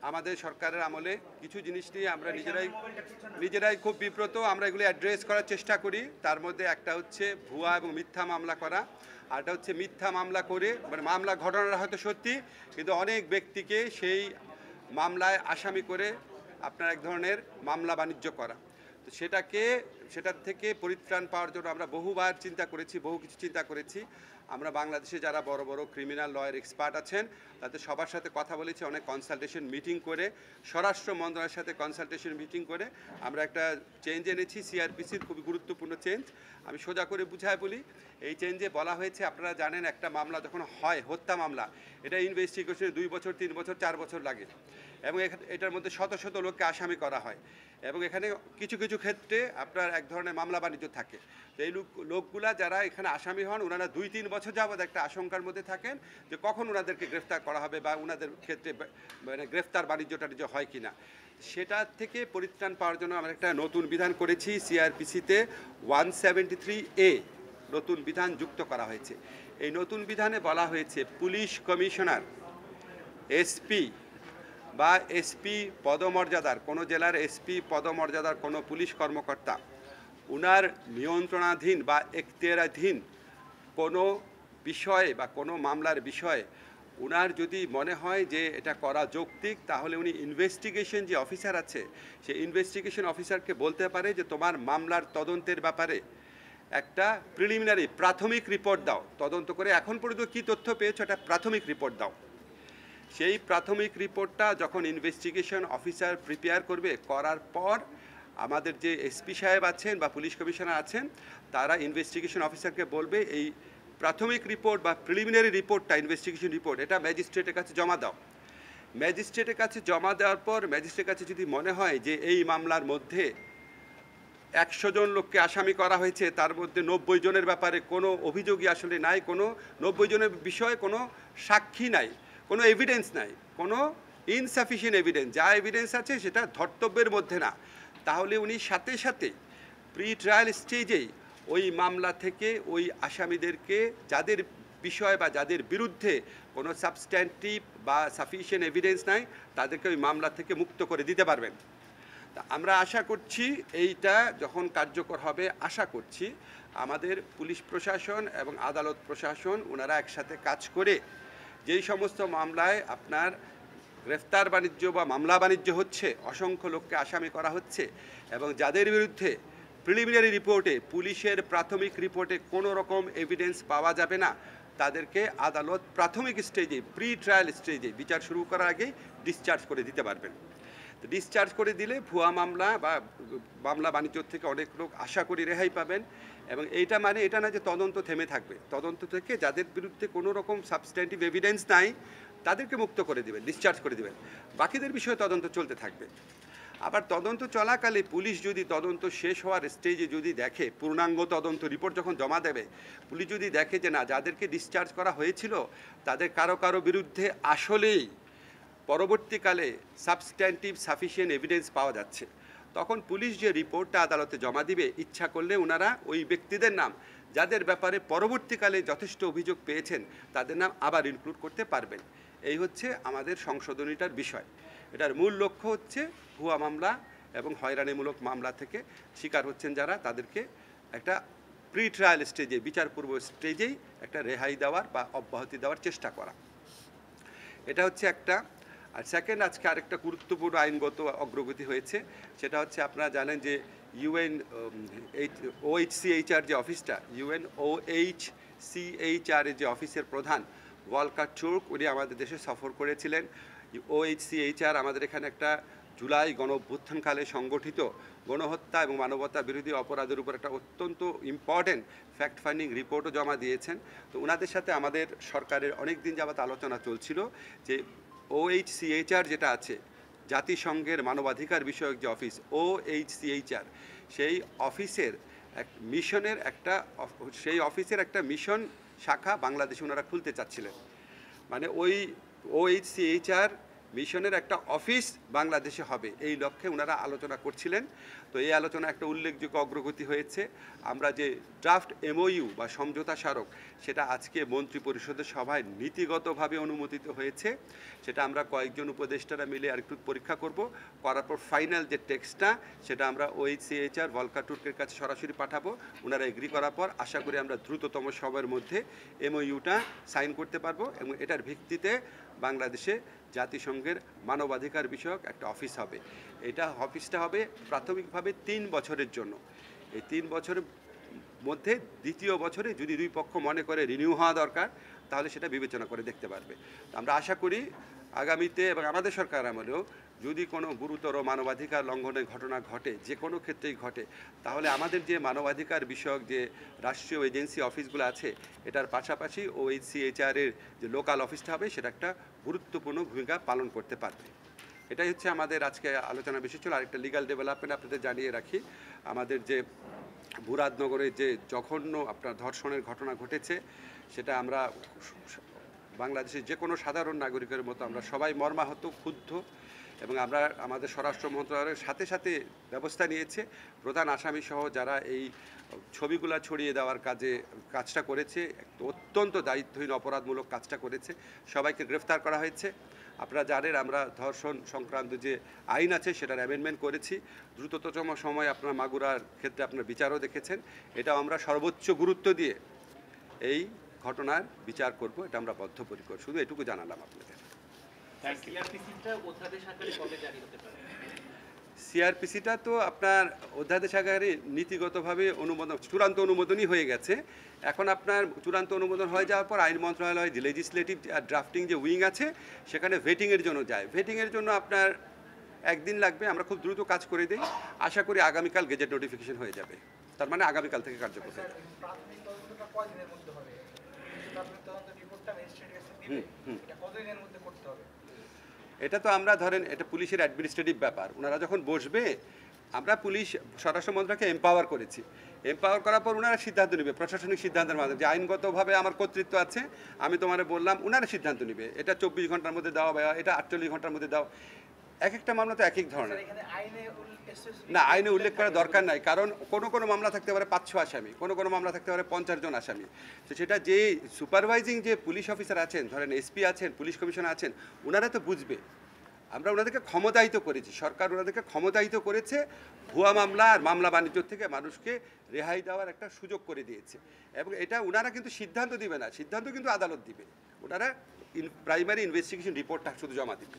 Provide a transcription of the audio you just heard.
আমাদের সরকারের আমলে কিছু জিনিস নিয়ে আমরা নিজেরাই খুব বিব্রত। আমরা এগুলো অ্যাড্রেস করার চেষ্টা করি। তার মধ্যে একটা হচ্ছে ভুয়া এবং মিথ্যা মামলা করা, আরটা হচ্ছে মিথ্যা মামলা করে মানে মামলা ঘটনাটা হয়তো সত্যি, কিন্তু অনেক ব্যক্তিকে সেই মামলায় আসামি করে আপনার এক ধরনের মামলা বাণিজ্য করা। তো সেটার থেকে পরিত্রাণ পাওয়ার জন্য আমরা বহুবার চিন্তা করেছি, বহু কিছু চিন্তা করেছি। আমরা বাংলাদেশে যারা বড় বড় ক্রিমিনাল লয়ের এক্সপার্ট আছেন তাদের সবার সাথে কথা বলেছি, অনেক কনসালটেশন মিটিং করে, স্বরাষ্ট্র মন্ত্রণালয়ের সাথে কনসালটেশন মিটিং করে আমরা একটা চেঞ্জ এনেছি। সিআরপিসির খুবই গুরুত্বপূর্ণ চেঞ্জ। আমি সোজা করে বুঝায় বলি, এই চেঞ্জে বলা হয়েছে, আপনারা জানেন একটা মামলা যখন হয়, হত্যা মামলা, এটা ইনভেস্টিগেশনে 2 বছর 3 বছর 4 বছর লাগে এবং এটার মধ্যে শত শত লোককে আসামি করা হয় এবং এখানে কিছু কিছু ক্ষেত্রে আপনার এক ধরনের মামলা বাণিজ্য থাকে। তো এই লোকগুলা যারা এখানে আসামি হন, ওনারা 2-3 বছর যাবৎ একটা আশঙ্কার মধ্যে থাকেন যে কখন ওনাদেরকে গ্রেফতার করা হবে বা ওনাদের ক্ষেত্রে মানে গ্রেফতার বাণিজ্যটা হয় কি না। সেটা থেকে পরিত্রাণ পাওয়ার জন্য আমরা একটা নতুন বিধান করেছি। সিআরপিসিতে 173A নতুন বিধান যুক্ত করা হয়েছে। এই নতুন বিধানে বলা হয়েছে পুলিশ কমিশনার, এসপি বা এসপি পদমর্যাদার কোনো জেলার এসপি পদমর্যাদার কোনো পুলিশ কর্মকর্তা উনার নিয়ন্ত্রণাধীন বা এখতিয়ারাধীন কোনো বিষয়ে বা কোনো মামলার বিষয়ে উনার যদি মনে হয় যে এটা করা যৌক্তিক, তাহলে উনি ইনভেস্টিগেশন যে অফিসার আছে সেই ইনভেস্টিগেশন অফিসারকে বলতে পারে যে তোমার মামলার তদন্তের ব্যাপারে একটা প্রিলিমিনারি প্রাথমিক রিপোর্ট দাও, তদন্ত করে এখন পর্যন্ত কী তথ্য পেয়েছো একটা প্রাথমিক রিপোর্ট দাও। সেই প্রাথমিক রিপোর্টটা যখন ইনভেস্টিগেশন অফিসার প্রিপেয়ার করবে, করার পর আমাদের যে এসপি সাহেব আছেন বা পুলিশ কমিশনার আছেন তারা ইনভেস্টিগেশন অফিসারকে বলবে এই প্রাথমিক রিপোর্ট বা প্রিলিমিনারি রিপোর্টটা, ইনভেস্টিগেশন রিপোর্ট, এটা ম্যাজিস্ট্রেটের কাছে জমা দাও। ম্যাজিস্ট্রেটের কাছে জমা দেওয়ার পর ম্যাজিস্ট্রেটের কাছে যদি মনে হয় যে এই মামলার মধ্যে 100 জন লোককে আসামি করা হয়েছে, তার মধ্যে 90 জনের ব্যাপারে কোনো অভিযোগই আসলে নাই, কোনো 90 জনের বিষয়ে কোনো সাক্ষী নাই, কোনো এভিডেন্স নাই, কোনো ইনসাফিসিয়েন্ট এভিডেন্স, যা এভিডেন্স আছে সেটা ধর্তব্যের মধ্যে না, তাহলে উনি সাথে সাথে প্রি ট্রায়াল স্টেজেই ওই মামলা থেকে ওই আসামিদেরকে, যাদের বিষয় বা যাদের বিরুদ্ধে কোনো সাবস্ট্যান্টিভ বা সাফিসিয়েন্ট এভিডেন্স নাই, তাদেরকে ওই মামলা থেকে মুক্ত করে দিতে পারবেন। তা আমরা আশা করছি এইটা যখন কার্যকর হবে, আশা করছি আমাদের পুলিশ প্রশাসন এবং আদালত প্রশাসন ওনারা একসাথে কাজ করে যেই সমস্ত মামলায় আপনার গ্রেফতার বাণিজ্য বা মামলা বাণিজ্য হচ্ছে, অসংখ্য লোককে আসামি করা হচ্ছে এবং যাদের বিরুদ্ধে প্রিলিমিনারি রিপোর্টে, পুলিশের প্রাথমিক রিপোর্টে কোনো রকম এভিডেন্স পাওয়া যাবে না, তাদেরকে আদালত প্রাথমিক স্টেজে, প্রি ট্রায়াল স্টেজে বিচার শুরু করার আগেই ডিসচার্জ করে দিতে পারবেন। ডিসচার্জ করে দিলে ভুয়া মামলা বা মামলা বাণিজ্য থেকে অনেক লোক আশা করি রেহাই পাবেন। এবং এইটা মানে এটা না যে তদন্ত থেমে থাকবে, তদন্ত থেকে যাদের বিরুদ্ধে কোনো রকম সাবস্ট্যান্টিভ এভিডেন্স নাই তাদেরকে মুক্ত করে দেবেন, ডিসচার্জ করে দেবেন, বাকিদের বিষয়ে তদন্ত চলতে থাকবে। আবার তদন্ত চলাকালে পুলিশ যদি তদন্ত শেষ হওয়ার স্টেজে যদি দেখে, পূর্ণাঙ্গ তদন্ত রিপোর্ট যখন জমা দেবে, পুলিশ যদি দেখে যে না, যাদেরকে ডিসচার্জ করা হয়েছিল তাদের কারো কারো বিরুদ্ধে আসলেই পরবর্তীকালে সাবস্ট্যান্টিভ সাফিসিয়েন্ট এভিডেন্স পাওয়া যাচ্ছে, তখন পুলিশ যে রিপোর্টটা আদালতে জমা দিবে, ইচ্ছা করলে ওনারা ওই ব্যক্তিদের নাম, যাদের ব্যাপারে পরবর্তীকালে যথেষ্ট অভিযোগ পেয়েছেন, তাদের নাম আবার ইনক্লুড করতে পারবেন। এই হচ্ছে আমাদের সংশোধনীটার বিষয়। এটার মূল লক্ষ্য হচ্ছে ভুয়া মামলা এবং হয়রানিমূলক মামলা থেকে শিকার হচ্ছেন যারা, তাদেরকে একটা প্রি ট্রায়াল স্টেজে, বিচারপূর্ব স্টেজেই একটা রেহাই দেওয়ার বা অব্যাহতি দেওয়ার চেষ্টা করা। এটা হচ্ছে একটা। আর সেকেন্ড, আজকে আরেকটা গুরুত্বপূর্ণ আইনগত অগ্রগতি হয়েছে, সেটা হচ্ছে আপনারা জানেন যে ইউএন OHCHR যে অফিসটা, UNOHCHR এর যে অফিসের প্রধান ওয়ালকার টুর্ক, উনি আমাদের দেশে সফর করেছিলেন। OHCHR আমাদের এখানে একটা জুলাই গণ অভ্যুত্থানকালে সংগঠিত গণহত্যা এবং মানবতা বিরোধী অপরাধের উপর একটা অত্যন্ত ইম্পর্টেন্ট ফ্যাক্ট ফাইন্ডিং রিপোর্টও জমা দিয়েছেন। তো ওনাদের সাথে আমাদের সরকারের অনেক দিন যাবত আলোচনা চলছিল যে OHCHR যেটা আছে, জাতিসংঘের মানবাধিকার বিষয়ক যে অফিস OHCHR, সেই অফিসের একটা মিশন শাখা বাংলাদেশে ওনারা খুলতে চাচ্ছিলেন। মানে ওই OHCHR মিশনের একটা অফিস বাংলাদেশে হবে, এই লক্ষ্যে ওনারা আলোচনা করছিলেন। তো এই আলোচনা একটা উল্লেখযোগ্য অগ্রগতি হয়েছে। আমরা যে ড্রাফট এমওইউ বা সমঝোতা স্মারক, সেটা আজকে মন্ত্রী পরিষদের সভায় নীতিগতভাবে অনুমোদিত হয়েছে। সেটা আমরা কয়েকজন উপদেষ্টারা মিলে আরেকটু পরীক্ষা করব, করার পর ফাইনাল যে টেক্সটটা সেটা আমরা OHCHR ভলকার টুর্কের কাছে সরাসরি পাঠাবো। ওনারা এগ্রি করার পর আশা করি আমরা দ্রুততম সময়ের মধ্যে এমওইউটা সাইন করতে পারবো, এবং এটার ভিত্তিতে বাংলাদেশে জাতিসংঘের মানবাধিকার বিষয়ক একটা অফিস হবে। এটা অফিসটা হবে প্রাথমিকভাবে 3 বছরের জন্য। এই 3 বছরের মধ্যে দ্বিতীয় বছরে যদি দুই পক্ষ মনে করে রিনিউ হওয়া দরকার, তাহলে সেটা বিবেচনা করে দেখতে পারবে। আমরা আশা করি আগামীতে এবং আমাদের সরকার আমলেও যদি কোনো গুরুতর মানবাধিকার লঙ্ঘনের ঘটনা ঘটে, যে কোনো ক্ষেত্রেই ঘটে, তাহলে আমাদের যে মানবাধিকার বিষয়ক যে রাষ্ট্রীয় এজেন্সি অফিসগুলো আছে, এটার পাশাপাশি OHCHR-এর যে লোকাল অফিসটা হবে, সেটা একটা গুরুত্বপূর্ণ ভূমিকা পালন করতে পারবে। এটাই হচ্ছে আমাদের আজকে আলোচনার বিষয় ছিল। আরেকটা লিগ্যাল ডেভেলপমেন্ট আপনাদের জানিয়ে রাখি, আমাদের যে মুরাদনগরে যে জঘন্য আপনার ধর্ষণের ঘটনা ঘটেছে, সেটা আমরা বাংলাদেশের যে কোনো সাধারণ নাগরিকের মতো আমরা সবাই মর্মাহত, ক্ষুব্ধ, এবং আমরা আমাদের স্বরাষ্ট্র মন্ত্রণালয়ের সাথে সাথে ব্যবস্থা নিয়েছে। প্রধান আসামি সহ যারা এই ছবিগুলো ছড়িয়ে দেওয়ার কাজটা করেছে, অত্যন্ত দায়িত্বহীন অপরাধমূলক কাজটা করেছে, সবাইকে গ্রেফতার করা হয়েছে। আপনারা জানেন আমরা ধর্ষণ সংক্রান্ত যে আইন আছে সেটার অ্যামেন্ডমেন্ট করেছি। দ্রুততম সময় আপনার মাগুরার ক্ষেত্রে আপনার বিচারও দেখেছেন। এটাও আমরা সর্বোচ্চ গুরুত্ব দিয়ে এই ঘটনার বিচার করব, এটা আমরা বদ্ধপরিকর। শুধু এটুকু জানালাম আপনাদের। সিআরপিসিটা তো আপনার অধ্যাদেশ আকারে নীতিগতভাবে চূড়ান্ত অনুমোদনই হয়ে গেছে। এখন আপনার চূড়ান্ত অনুমোদন হয়ে যাওয়ার পর আইন মন্ত্রণালয় যে লেজিসলেটিভ আর ড্রাফটিং যে উইং আছে, সেখানে ভেটিংয়ের জন্য যায়। ভেটিংয়ের জন্য আপনার একদিন লাগবে, আমরা খুব দ্রুত কাজ করে দিই। আশা করি আগামীকাল গেজেট নোটিফিকেশন হয়ে যাবে, তার মানে আগামীকাল থেকে কার্যকর হয়ে যাবে। এটা তো আমরা ধরেন এটা পুলিশের অ্যাডমিনিস্ট্রেটিভ ব্যাপার, ওনারা যখন বসবে, আমরা পুলিশ স্বরাষ্ট্র মন্ত্রণালয়কে এম্পাওয়ার করেছি। এম্পাওয়ার করার পর ওনারা সিদ্ধান্ত নেবে, প্রশাসনিক সিদ্ধান্তের মাধ্যমে, যে আইনগতভাবে আমার কর্তৃত্ব আছে, আমি তোমার বললাম, ওনারা সিদ্ধান্ত নেবে। এটা 24 ঘন্টার মধ্যে দাও বা এটা 48 ঘন্টার মধ্যে দাও। এক একটা মামলা তো এক এক ধরনের। না, আইনে উল্লেখ করার দরকার নাই, কারণ কোনো মামলা থাকতে পারে 5-6 আসামি, কোনো মামলা থাকতে পারে 50 জন আসামি। তো সেটা যে সুপারভাইজিং যে পুলিশ অফিসার আছেন, ধরেন এসপি আছেন, পুলিশ কমিশনার আছেন, ওনারা তো বুঝবে। আমরা ওনাদেরকে ক্ষমতায়িত করেছি, সরকার ওনাদেরকে ক্ষমতায়িত করেছে, ভুয়া মামলা আর মামলা বাণিজ্য থেকে মানুষকে রেহাই দেওয়ার একটা সুযোগ করে দিয়েছে। এবং এটা ওনারা কিন্তু সিদ্ধান্ত দিবে না, সিদ্ধান্ত কিন্তু আদালত দিবে। ওনারা প্রাইমারি ইনভেস্টিগেশন রিপোর্টটা শুধু জমা দিবে।